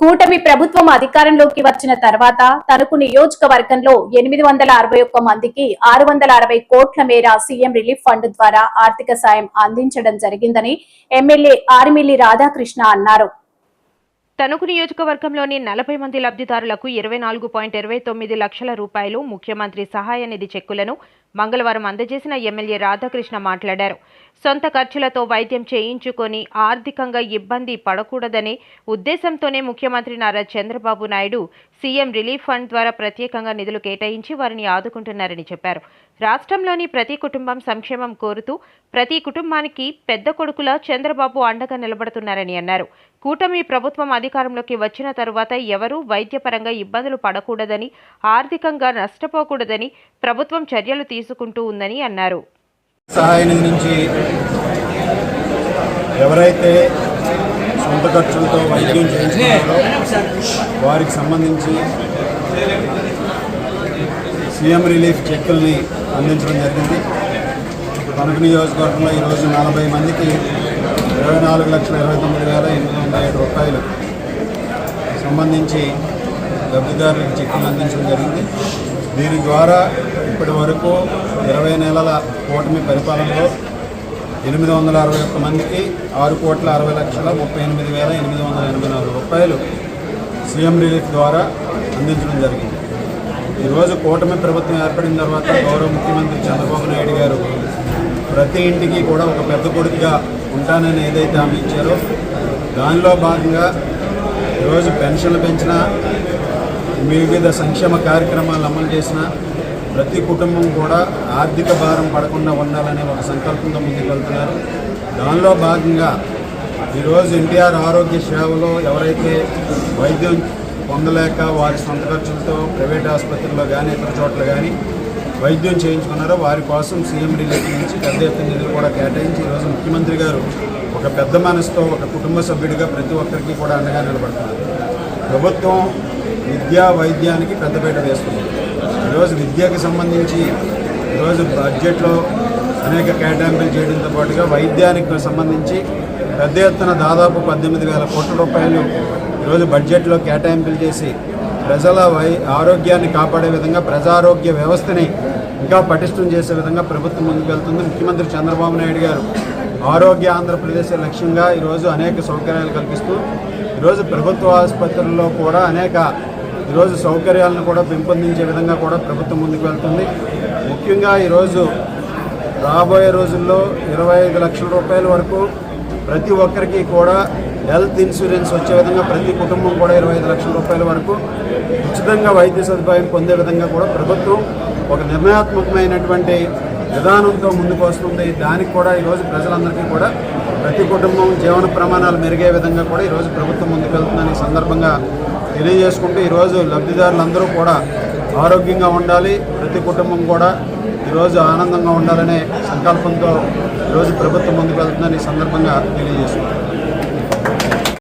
కూటమి ప్రభుత్వం అధికారంలోకి వచ్చిన తర్వాత తణుకు నియోజకవర్గంలో 861 మందికి 660 కోట్ల మేర సీఎం రిలీఫ్ ఫండ్ ద్వారా ఆర్థిక సాయం అందించడం జరిగిందని ఎమ్మెల్యే ఆర్మిల్లి రాధాకృష్ణ అన్నారు. తణుకు నియోజకవర్గంలోని 40 మంది లబ్ధిదారులకు 24.29 లక్షల రూపాయలు ముఖ్యమంత్రి సహాయ నిధి చెక్కులను మంగళవారం అందజేసిన ఎమ్మెల్యే రాధాకృష్ణ మాట్లాడారు. సొంత ఖర్చులతో వైద్యం చేయించుకొని ఆర్థికంగా ఇబ్బంది పడకూడదనే ఉద్దేశంతోనే ముఖ్యమంత్రి Nara Chandrababu Naidu CM relief fund ద్వారా ప్రత్యేకంగా నిధులు కేటాయించి వారిని ఆదుకుంటున్నారని చెప్పారు. రాష్ట్రంలోని ప్రతి కుటుంబం సంక్షేమం కోరుతూ ప్రతి కుటుంబానికి పెద్ద కొడుకులా చంద్రబాబు అండగా నిలబడుతున్నారని అన్నారు. కూటమి ప్రభుత్వం అధికారంలోకి వచ్చిన తరువాత ఎవరూ వైద్యపరంగా ఇబ్బందులు పడకూడదని, ఆర్థికంగా నష్టపోకూడదని ప్రభుత్వం చర్యలు తీసుకుంటూ ఉందని అన్నారు. సహాయ నిధి నుంచి ఎవరైతే సొంత ఖర్చులతో వైద్యం చేయించుకున్నారో వారికి సంబంధించి సీఎం రిలీఫ్ చెక్కుల్ని అందించడం జరిగింది. తణుకు నియోజకవర్గంలో ఈరోజు 40 మందికి 24,29,807 రూపాయలు సంబంధించి లబ్ధిదారులకు చెక్కులు అందించడం జరిగింది. దీని ద్వారా ఇప్పటి వరకు 20 నెలల కూటమి పరిపాలనలో 861 మందికి 6,60,38,884 రూపాయలు సీఎం రిలీఫ్ ద్వారా అందించడం జరిగింది. ఈరోజు కూటమి ప్రభుత్వం ఏర్పడిన తర్వాత గౌరవ ముఖ్యమంత్రి చంద్రబాబు నాయుడు గారు ప్రతి ఇంటికి కూడా ఒక పెద్ద కొడుకుగా ఉంటానని ఏదైతే హామీ ఇచ్చారో దానిలో భాగంగా ఈరోజు పెన్షన్లు పెంచిన, వివిధ సంక్షేమ కార్యక్రమాలు అమలు చేసిన ప్రతి కుటుంబం కూడా ఆర్థిక భారం పడకుండా ఉండాలనే ఒక సంకల్పంతో ముందుకు వెళ్తున్నారు. దానిలో భాగంగా ఈరోజు ఎన్టీఆర్ ఆరోగ్య సేవలో ఎవరైతే వైద్యం పొందలేక వారి సొంత ఖర్చులతో ప్రైవేట్ ఆసుపత్రుల్లో కానీ ఇతర చోట్ల కానీ వైద్యం చేయించుకున్నారో వారి కోసం సీఎం రిలీఫ్ నుంచి పెద్ద ఎత్తున నిధులు కూడా కేటాయించి ఈరోజు ముఖ్యమంత్రి గారు ఒక పెద్ద మనసుతో ఒక కుటుంబ సభ్యుడిగా ప్రతి ఒక్కరికి కూడా అండగా నిలబడుతున్నారు. ప్రభుత్వం విద్యా వైద్యానికి పెద్దపీట వేస్తుంది. ఈరోజు విద్యకు సంబంధించి ఈరోజు బడ్జెట్లో అనేక కేటాయింపులు చేయడంతో పాటుగా వైద్యానికి సంబంధించి పెద్ద ఎత్తున దాదాపు 18,000 కోట్ల రూపాయలు ఈరోజు బడ్జెట్లో కేటాయింపులు చేసి ప్రజల ఆరోగ్యాన్ని కాపాడే విధంగా ప్రజారోగ్య వ్యవస్థని ఇంకా పటిష్టం చేసే విధంగా ప్రభుత్వం ముందుకు వెళ్తుంది. ముఖ్యమంత్రి చంద్రబాబు నాయుడు గారు ఆరోగ్య ఆంధ్రప్రదేశ్ లక్ష్యంగా ఈరోజు అనేక సౌకర్యాలు కల్పిస్తూ ఈరోజు ప్రభుత్వ ఆసుపత్రుల్లో కూడా అనేక ఈరోజు సౌకర్యాలను కూడా పెంపొందించే విధంగా కూడా ప్రభుత్వం ముందుకు వెళ్తుంది. ముఖ్యంగా ఈరోజు రాబోయే రోజుల్లో 25 లక్షల రూపాయల వరకు ప్రతి ఒక్కరికి కూడా హెల్త్ ఇన్సూరెన్స్ వచ్చే విధంగా ప్రతి కుటుంబం కూడా 25 లక్షల రూపాయల వరకు ఉచితంగా వైద్య సదుపాయం పొందే విధంగా కూడా ప్రభుత్వం ఒక నిర్ణయాత్మకమైనటువంటి విధానంతో ముందుకు వస్తుంది. దానికి కూడా ఈరోజు ప్రజలందరికీ కూడా ప్రతి కుటుంబం జీవన ప్రమాణాలు మెరుగే విధంగా కూడా ఈరోజు ప్రభుత్వం ముందుకు వెళ్తుందని సందర్భంగా తెలియజేసుకుంటూ ఈరోజు లబ్ధిదారులందరూ కూడా ఆరోగ్యంగా ఉండాలి, ప్రతి కుటుంబం కూడా ఈరోజు ఆనందంగా ఉండాలనే సంకల్పంతో ఈరోజు ప్రభుత్వం ముందుకు వెళ్తుందని సందర్భంగా తెలియజేసుకుంటాం.